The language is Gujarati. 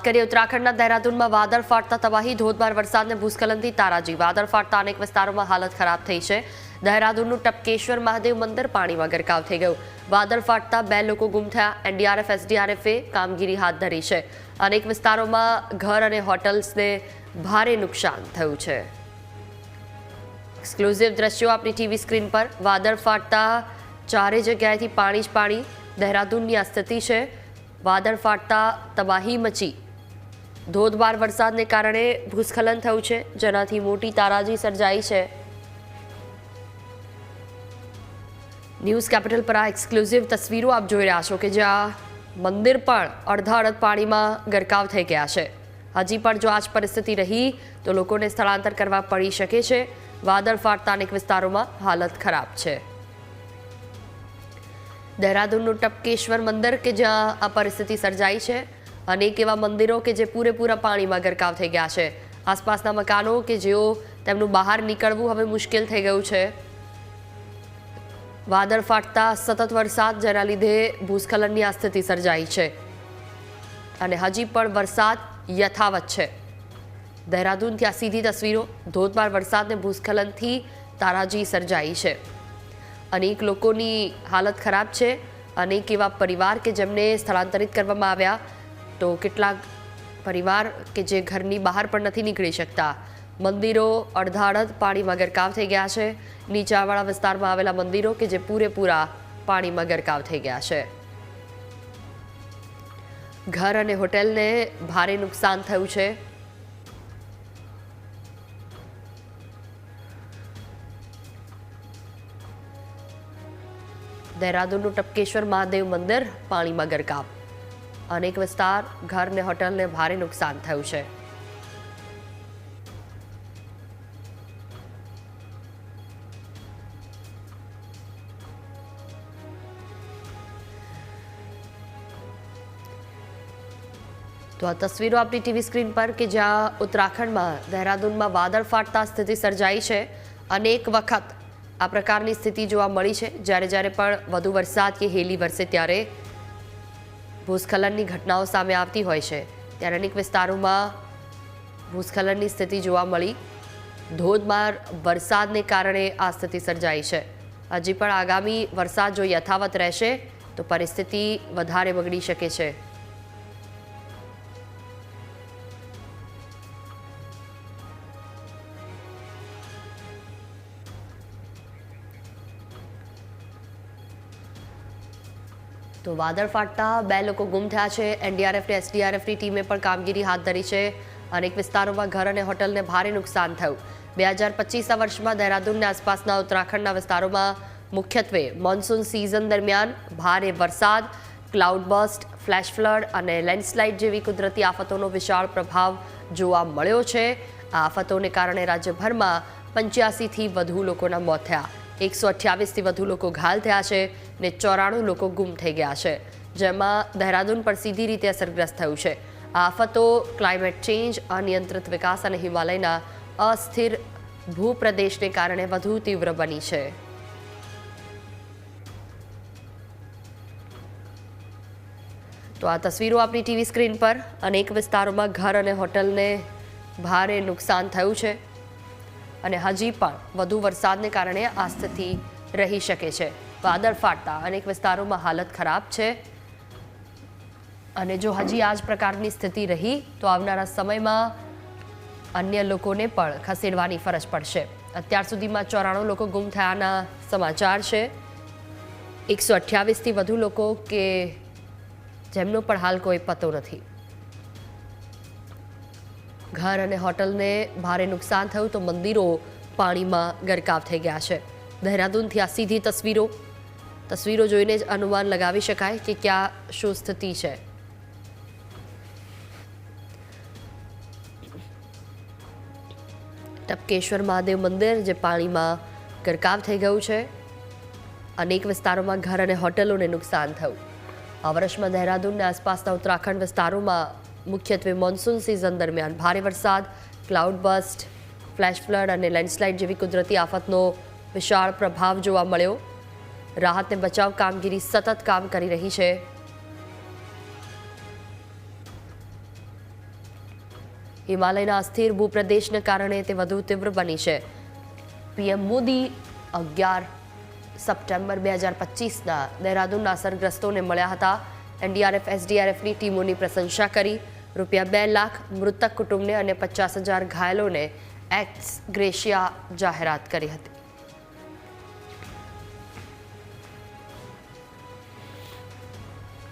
કરીએ ઉત્તરાખંડના દહેરાદૂનમાં વાદળ ફાટતા તબાહી, ધોધમાર વરસાદને ભૂસ્ખલનથી તારાજી, વાદળ ફાટતા અનેક વિસ્તારોમાં હાલત ખરાબ થઈ છે। દહેરાદૂનનું ટપકેશ્વર મહાદેવ મંદિર પાણીમાં ગરકાવ થઈ ગયું। વાદળ ફાટતા 2 લોકો ગુમ થયા। એનડીઆરએફ એસડીઆરએફે કામગીરી હાથ ધરી છે। અનેક વિસ્તારોમાં ઘર અને હોટલ્સને ભારે નુકસાન થયું છે। એક્સક્લુઝિવ દ્રશ્યો આપણી ટીવી સ્ક્રીન પર। વાદળ ફાટતા ચારે જગ્યાએથી પાણી જ પાણી। દહેરાદૂનની આ સ્થિતિ છે। વાદળ ફાટતા તબાહી મચી। ધોધમાર વરસાદને કારણે ભૂસ્ખલન થયું છે, જેનાથી મોટી તારાજી સર્જાઈ છે। ન્યૂઝ કેપિટલ પર આ એક્સક્લુઝિવ તસવીરો આપ જોઈ રહ્યા છો કે જ્યાં મંદિર પણ અડધા અડધ પાણીમાં ગરકાવ થઈ ગયા છે। હજી પણ જો આ જ પરિસ્થિતિ રહી તો લોકોને સ્થળાંતર કરવા પડી શકે છે। વાદળ ફાટતા અનેક વિસ્તારોમાં હાલત ખરાબ છે। દહેરાદૂનનું ટપકેશ્વર મંદિર કે જ્યાં આ પરિસ્થિતિ સર્જાઈ છે। અનેક એવા મંદિરો કે જે પૂરેપૂરા પાણીમાં ગરકાવ થઈ ગયા છે। આસપાસના મકાનો કે જેઓ તેમનું બહાર નીકળવું હવે મુશ્કેલ થઈ ગયું છે। વાદળ ફાટતા સતત વરસાદ, જેના લીધે ભૂસ્ખલનની આ સ્થિતિ સર્જાઈ છે અને હજી પણ વરસાદ યથાવત છે। દહેરાદૂનથી આ સીધી તસવીરો। ધોધમાર વરસાદને ભૂસ્ખલનથી તારાજી સર્જાઈ છે। અનેક લોકોની હાલત ખરાબ છે। અનેક એવા પરિવાર કે જેમને સ્થળાંતરિત કરવામાં આવ્યા, તો કેટલાક પરિવાર કે જે ઘરની બહાર પણ નથી નીકળી શકતા। મંદિરો અડધા અડધ પાણીમાં ગરકાવ થઈ ગયા છે। નીચાણવાળા વિસ્તારમાં આવેલા મંદિરો કે જે પૂરેપૂરા પાણીમાં ગરકાવ થઈ ગયા છે। ઘર અને હોટેલને ભારે નુકસાન થયું છે। દહેરાદૂનનું ટપકેશ્વર મહાદેવ મંદિર પાણીમાં ગરકાવ। અનેક વિસ્તાર, ઘર ને હોટલને ભારે નુકસાન થયું છે। તો આ તસવીરો આપણી ટીવી સ્ક્રીન પર કે જ્યાં ઉત્તરાખંડમાં દહેરાદૂનમાં વાદળ ફાટતા સ્થિતિ સર્જાઈ છે। અનેક વખત આ પ્રકારની સ્થિતિ જોવા મળી છે। જ્યારે જ્યારે પણ વધુ વરસાદ કે હેલી વરસે ત્યારે ભૂસ્ખલનની ઘટનાઓ સામે આવતી હોય છે। ત્યારે અનેક વિસ્તારોમાં ભૂસ્ખલનની સ્થિતિ જોવા મળી। ધોધમાર વરસાદને કારણે આ સ્થિતિ સર્જાઈ છે। હજી પણ આગામી વરસાદ જો યથાવત રહેશે તો પરિસ્થિતિ વધારે બગડી શકે છે। તો વાદળ ફાટતા 2 લોકો ગુમ થયા છે। એનડીઆરએફ અને એસડીઆરએફની ટીમે પણ કામગીરી હાથ ધરી છે। અનેક વિસ્તારોમાં ઘર અને હોટલને ભારે નુકસાન થયું। 2025ના વર્ષમાં દહેરાદૂનની આસપાસના ઉત્તરાખંડના વિસ્તારોમાં મુખ્યત્વે મોન્સૂન સિઝન દરમિયાન ભારે વરસાદ, ક્લાઉડ બર્સ્ટ, ફ્લેશ ફ્લડ અને લેન્ડસ્લાઇડ જેવી કુદરતી આફતોનો વિશાળ પ્રભાવ જોવા મળ્યો છે। આ આફતોને કારણે રાજ્યભરમાં 85થી વધુ લોકોના મોત થયા। 128થી વધુ લોકો ઘાયલ થયા છે ને 94 લોકો ગુમ થઈ ગયા છે, જેમાં દહેરાદૂન પર સીધી રીતે અસરગ્રસ્ત થયું છે। આ આફતો ક્લાઇમેટ ચેન્જ, અનિયંત્રિત વિકાસ અને હિમાલયના અસ્થિર ભૂપ્રદેશને કારણે વધુ તીવ્ર બની છે। તો આ તસવીરો આપણી ટીવી સ્ક્રીન પર। અનેક વિસ્તારોમાં ઘર અને હોટલને ભારે નુકસાન થયું છે અને હજી પણ વધુ વરસાદને કારણે આ સ્થિતિ રહી શકે છે। વાદળ ફાટતા અનેક વિસ્તારોમાં હાલત ખરાબ છે અને જો હજી આ જ પ્રકારની સ્થિતિ રહી તો આવનારા સમયમાં અન્ય લોકોને પણ ખસેડવાની ફરજ પડશે। અત્યાર સુધીમાં 94 લોકો ગુમ થયાના સમાચાર છે। 128થી વધુ લોકો કે જેમનો પણ હાલ કોઈ પતો નથી। ઘર અને હોટલને ભારે નુકસાન થયું તો મંદિરો પાણીમાં ગરકાવ થઈ ગયા છે। દહેરાદૂનથી આ સીધી તસવીરો જોઈને જ અનુમાન લગાવી શકાય કે ક્યાં શું સ્થિતિ છે। ટપકેશ્વર મહાદેવ મંદિર જે પાણીમાં ગરકાવ થઈ ગયું છે। અનેક વિસ્તારોમાં ઘર અને હોટલોને નુકસાન થયું। આ વર્ષમાં દહેરાદૂનના આસપાસના ઉત્તરાખંડ વિસ્તારોમાં મુખ્યત્વે મોન્સૂન સિઝન દરમિયાન ભારે વરસાદ, ક્લાઉડ બર્સ્ટ, ફ્લેશ ફ્લડ અને લેન્ડસ્લાઇડ જેવી કુદરતી આફતનો વિશાળ પ્રભાવ જોવા મળ્યો। રાહત ને બચાવ કામગીરી સતત કામ કરી રહી છે। હિમાલયના અસ્થિર ભૂપ્રદેશને કારણે તે વધુ તીવ્ર બની છે. પીએમ મોદી 11 સપ્ટેમ્બર 2025ના દહેરાદૂનના અસરગ્રસ્તોને મળ્યા હતા. એનડીઆરએફ એસડીઆરએફની ટીમોની પ્રશંસા કરી. રૂપિયા 2 લાખ મૃતક કુટુંબને અને 50,000 ઘાયલોને એક્સ ગ્રેશિયા જાહેરાત કરી હતી.